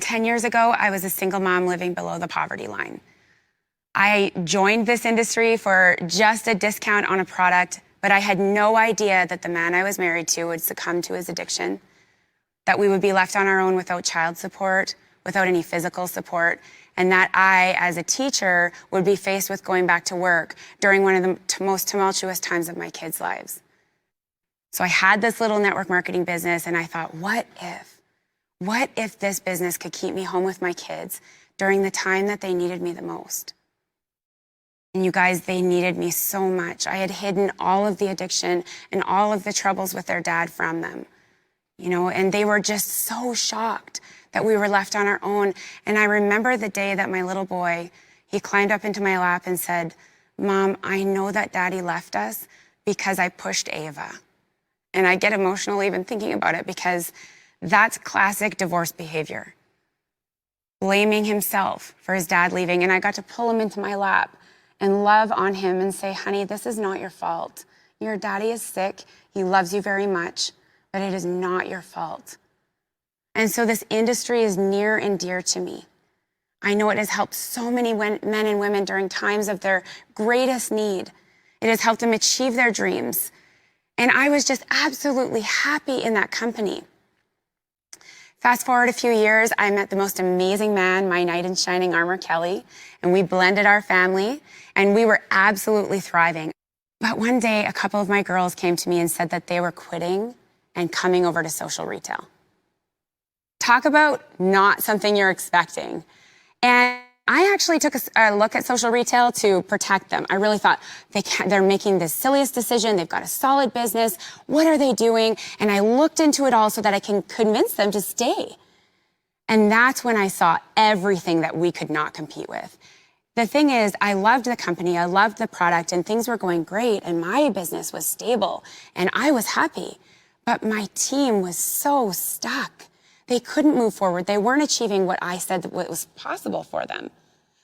10 years ago, I was a single mom living below the poverty line. I joined this industry for just a discount on a product, but I had no idea that the man I was married to would succumb to his addiction, that we would be left on our own without child support, without any physical support, and that I, as a teacher, would be faced with going back to work during one of the most tumultuous times of my kids' lives. So I had this little network marketing business, and I thought, what if this business could keep me home with my kids during the time that they needed me the most? And you guys, they needed me so much. I had hidden all of the addiction and all of the troubles with their dad from them, and they were just so shocked that we were left on our own. And I remember the day that my little boy, he climbed up into my lap and said, "Mom, I know that Daddy left us because I pushed Ava." And I get emotional even thinking about it because that's classic divorce behavior. Blaming himself for his dad leaving. And I got to pull him into my lap and love on him and say, "Honey, this is not your fault. Your daddy is sick. He loves you very much, but it is not your fault." And so this industry is near and dear to me. I know it has helped so many men and women during times of their greatest need. It has helped them achieve their dreams. And I was just absolutely happy in that company. Fast forward a few years, I met the most amazing man, my knight in shining armor, Kelly, and we blended our family, and we were absolutely thriving. But one day, a couple of my girls came to me and said that they were quitting and coming over to social retail. Talk about not something you're expecting. And I actually took a look at social retail to protect them. I really thought they're making the silliest decision. They've got a solid business. What are they doing? And I looked into it all so that I can convince them to stay. And that's when I saw everything that we could not compete with. The thing is, I loved the company. I loved the product, and things were going great, and my business was stable, and I was happy. But my team was so stuck. They couldn't move forward. They weren't achieving what I said was possible for them.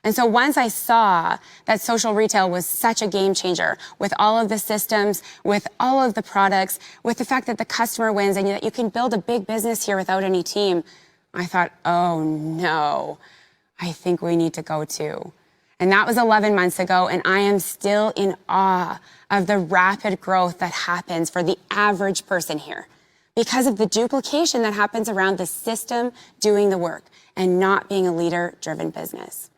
And so once I saw that social retail was such a game changer with all of the systems, with all of the products, with the fact that the customer wins and that you can build a big business here without any team, I thought, oh no, I think we need to go too. And that was 11 months ago, and I am still in awe of the rapid growth that happens for the average person here, because of the duplication that happens around the system doing the work and not being a leader-driven business.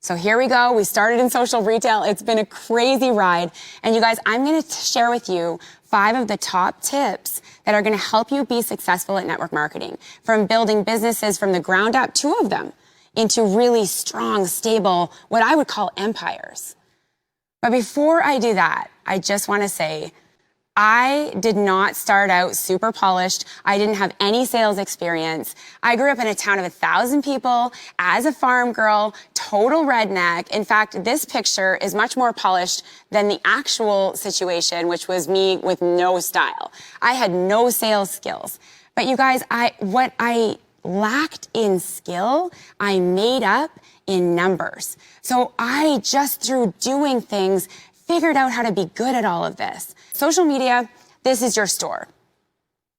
So here we go. We started in social retail. It's been a crazy ride. And you guys, I'm going to share with you 5 of the top tips that are going to help you be successful at network marketing, from building businesses from the ground up, 2 of them, into really strong, stable, what I would call empires. But before I do that, I just want to say, I did not start out super polished. I didn't have any sales experience. I grew up in a town of 1,000 people as a farm girl, total redneck. In fact, this picture is much more polished than the actual situation, which was me with no style. I had no sales skills. But you guys, what I lacked in skill, I made up in numbers. So I just through doing things figured out how to be good at all of this. Social media, this is your store,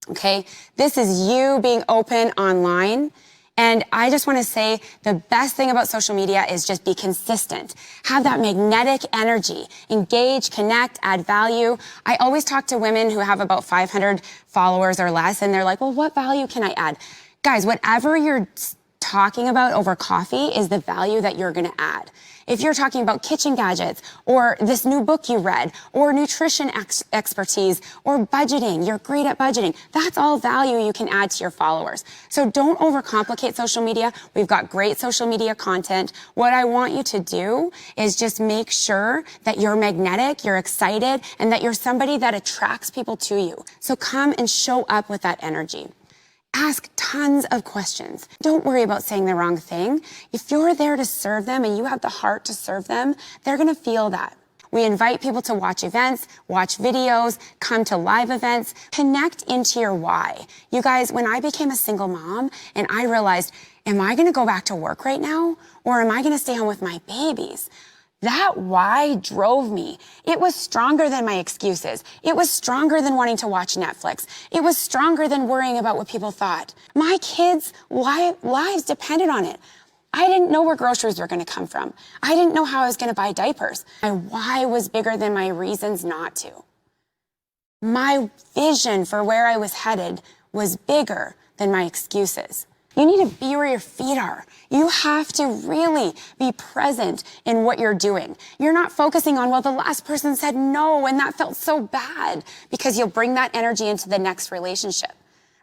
okay? This is you being open online. And I just want to say the best thing about social media is just be consistent. Have that magnetic energy. Engage, connect, add value. I always talk to women who have about 500 followers or less, and they're like, well, what value can I add? Guys, whatever you're talking about over coffee is the value that you're going to add. If you're talking about kitchen gadgets or this new book you read or nutrition expertise or budgeting, you're great at budgeting. That's all value you can add to your followers. So don't overcomplicate social media. We've got great social media content. What I want you to do is just make sure that you're magnetic, you're excited, and that you're somebody that attracts people to you. So come and show up with that energy. Ask tons of questions. Don't worry about saying the wrong thing. If you're there to serve them and you have the heart to serve them, they're going to feel that. We invite people to watch events, watch videos, come to live events, connect into your why. You guys, when I became a single mom and I realized, am I going to go back to work right now? Or am I going to stay home with my babies? That why drove me. It was stronger than my excuses. It was stronger than wanting to watch Netflix. It was stronger than worrying about what people thought. My kids' lives depended on it. I didn't know where groceries were going to come from. I didn't know how I was going to buy diapers. My why was bigger than my reasons not to. My vision for where I was headed was bigger than my excuses. You need to be where your feet are. You have to really be present in what you're doing. You're not focusing on, well, the last person said no, and that felt so bad, because you'll bring that energy into the next relationship,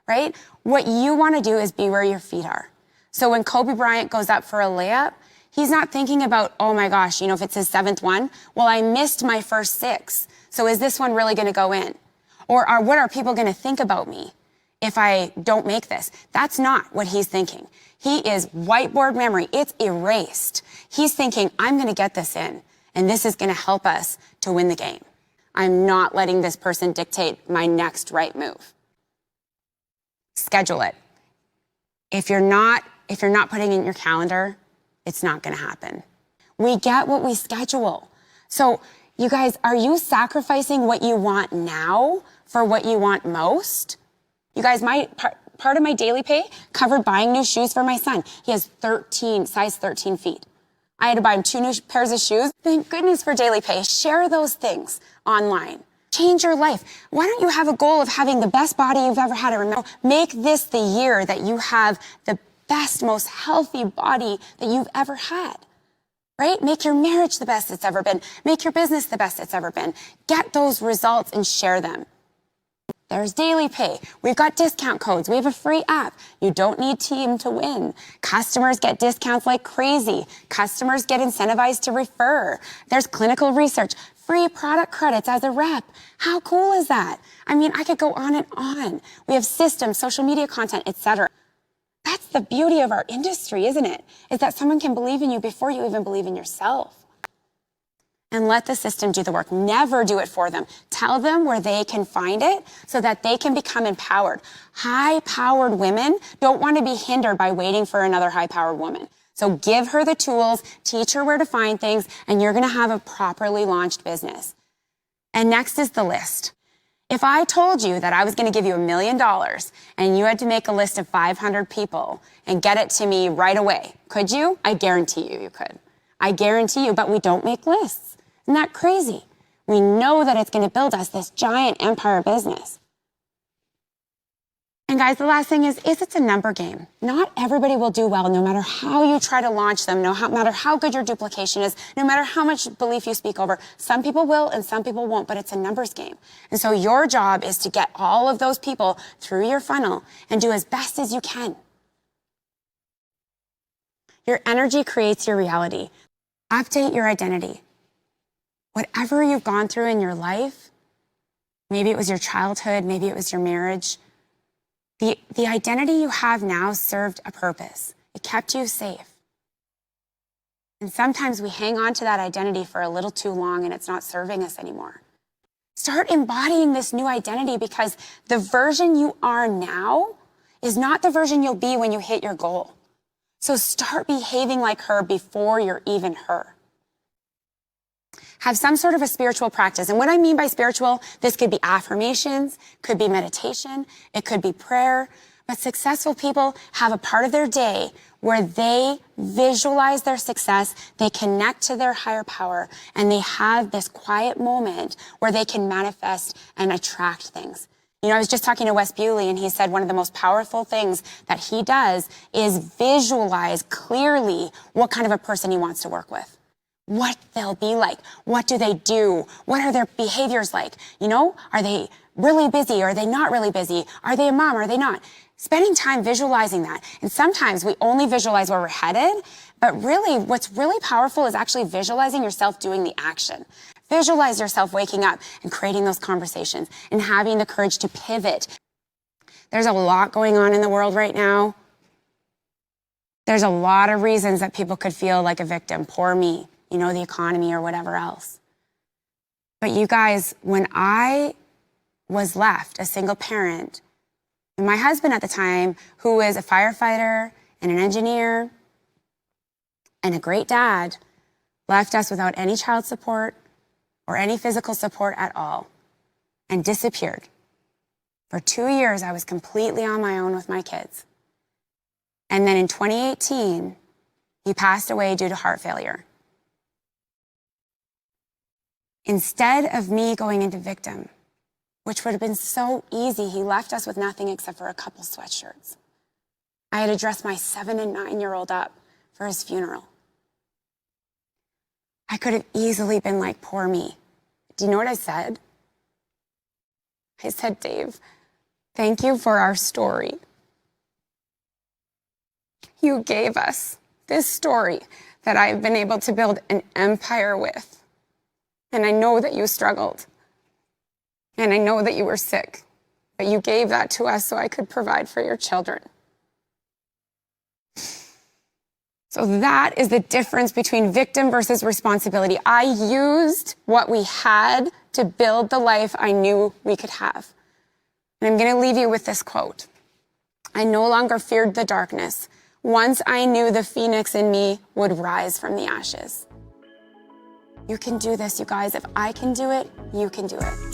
right? What you want to do is be where your feet are. So when Kobe Bryant goes up for a layup, he's not thinking about, oh my gosh, if it's his 7th one, well, I missed my first 6. So is this one really going to go in? Or what are people going to think about me if I don't make this? That's not what he's thinking. He is whiteboard memory. It's erased. He's thinking, I'm going to get this in, and this is going to help us to win the game. I'm not letting this person dictate my next right move. Schedule it. If you're not putting it in your calendar, it's not going to happen. We get what we schedule. So you guys, are you sacrificing what you want now for what you want most? You guys, part of my daily pay covered buying new shoes for my son. He has size 13 feet. I had to buy him 2 new pairs of shoes. Thank goodness for daily pay. Share those things online. Change your life. Why don't you have a goal of having the best body you've ever had? Remember, make this the year that you have the best, most healthy body that you've ever had. Right? Make your marriage the best it's ever been. Make your business the best it's ever been. Get those results and share them. There's daily pay. We've got discount codes. We have a free app. You don't need team to win. Customers get discounts like crazy. Customers get incentivized to refer. There's clinical research, free product credits as a rep. How cool is that? I mean, I could go on and on. We have systems, social media content, etc. That's the beauty of our industry, isn't it? Is that someone can believe in you before you even believe in yourself. And let the system do the work. Never do it for them. Tell them where they can find it so that they can become empowered. High-powered women don't want to be hindered by waiting for another high-powered woman. So give her the tools, teach her where to find things, and you're going to have a properly launched business. And next is the list. If I told you that I was going to give you $1 million and you had to make a list of 500 people and get it to me right away, could you? I guarantee you could. I guarantee you, but we don't make lists. Isn't that crazy? We know that it's going to build us this giant empire business. And guys, the last thing is it's a number game. Not everybody will do well, no matter how you try to launch them, no matter how good your duplication is, no matter how much belief you speak over. Some people will and some people won't, but it's a numbers game. And so your job is to get all of those people through your funnel and do as best as you can. Your energy creates your reality. Update your identity. Whatever you've gone through in your life, maybe it was your childhood, maybe it was your marriage, the identity you have now served a purpose. It kept you safe. And sometimes we hang on to that identity for a little too long and it's not serving us anymore. Start embodying this new identity, because the version you are now is not the version you'll be when you hit your goal. So start behaving like her before you're even her. Have some sort of a spiritual practice. And what I mean by spiritual, this could be affirmations, could be meditation, it could be prayer. But successful people have a part of their day where they visualize their success, they connect to their higher power, and they have this quiet moment where they can manifest and attract things. I was just talking to Wes Bewley, and he said one of the most powerful things that he does is visualize clearly what kind of a person he wants to work with. What they'll be like. What do they do? What are their behaviors like? Are they really busy? Are they not really busy? Are they a mom? Are they not? Spending time visualizing that. And sometimes we only visualize where we're headed, but really what's really powerful is actually visualizing yourself doing the action. Visualize yourself waking up and creating those conversations and having the courage to pivot. There's a lot going on in the world right now. There's a lot of reasons that people could feel like a victim. Poor me. The economy or whatever else. But you guys, when I was left a single parent, and my husband at the time, who was a firefighter and an engineer and a great dad, left us without any child support or any physical support at all, and disappeared. For 2 years, I was completely on my own with my kids. And then in 2018, he passed away due to heart failure. Instead of me going into victim, which would have been so easy, he left us with nothing except for a couple sweatshirts. I had to dress my 7- and 9-year-old up for his funeral. I could have easily been like, poor me. Do you know what I said? I said, Dave, thank you for our story. You gave us this story that I've been able to build an empire with. And I know that you struggled. And I know that you were sick. But you gave that to us so I could provide for your children. So that is the difference between victim versus responsibility. I used what we had to build the life I knew we could have. And I'm going to leave you with this quote. I no longer feared the darkness. Once I knew the phoenix in me would rise from the ashes. You can do this, you guys. If I can do it, you can do it.